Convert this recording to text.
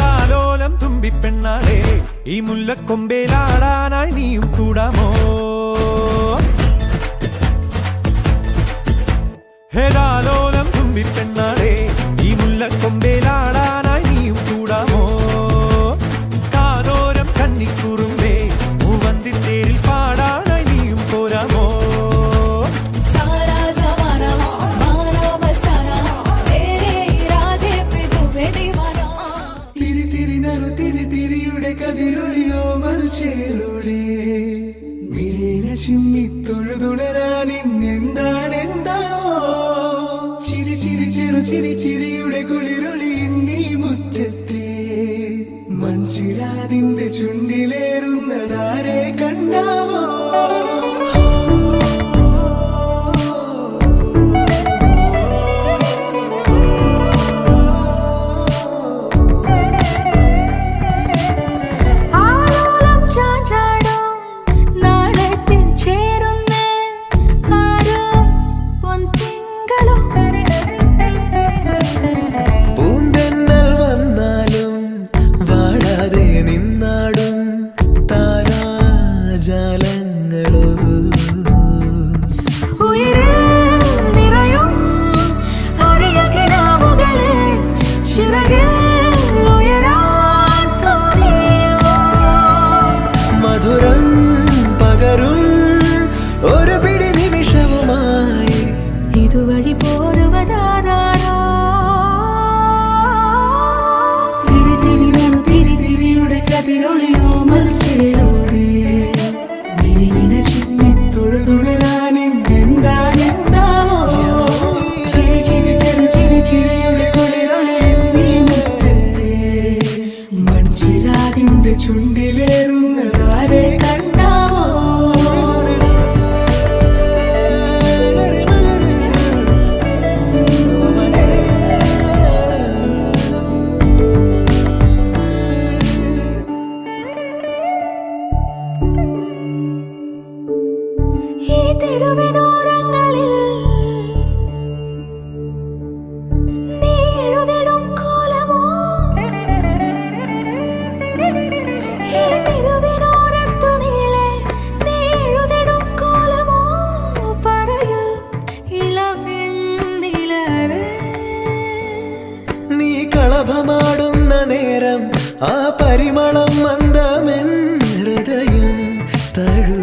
താലോലം തുമ്പിപ്പെണ്ണാളെ ഈ മുല്ലക്കൊമ്പേലാടാനായി നീയും കൂടാമോ? ഹേതാലോലം തുമ്പിപ്പെണ്ണാളെ ഈ മുല്ലക്കൊമ്പേലാടാനായി നീയും കൂടാമോ? കാതോരം കന്നിക്കുറുമ്പേ മൂവന്തിത്തേരിൽ പാടാനായി നീയും പോരാമോ? കതിരൊളിയോ മൽച്ചേലൂടെ മിഴീന ചിമ്മിത്തൊഴുതുണരാനിന്നെന്താണെന്താവോ ചിരി ചിരി ചെറു ചിരി ചിരിയുടെ കുളിരൊളി നീ മുറ്റത്തെ മൺചിരാതിന്റെ ചുണ്ടിലേറുന്നതാരെ കണ്ടാവോ? മധുരം പകരും ഒരു പിടി നിമിഷവുമായി ഇതുവഴി പോരുവതാരോ തിരി തിരി നണു തിരി തിരിയുടെ കതിരൊളിയോ മൽച്ചേലൂടെ മിഴിയിന ചിമ്മിത്തൊഴുതുണരാനിന്നെന്താണെന്താവോ ചിരി ചിരി ചെറു ചിരി ചിരിയുടെ കുളിരൊളി നീ മുറ്റത്തെ മൺചിരാതിന്റെ ചുണ്ടിലേറുന്നതാരെ കണ്ടാവോ? ഈ തെരുവിനോരങ്ങളിൽ നീ എഴുതിടും കോലമോ? ഈ തെരുവിനോരത്തു നീളെ നീ എഴുതിടും കോലമോ? പറയൂ ഇളവെണ്ണിലവേ നീ കളഭമാടുന്ന നേരം ആ പരിമളം മന്ദമെൻ ഹൃദയം തഴു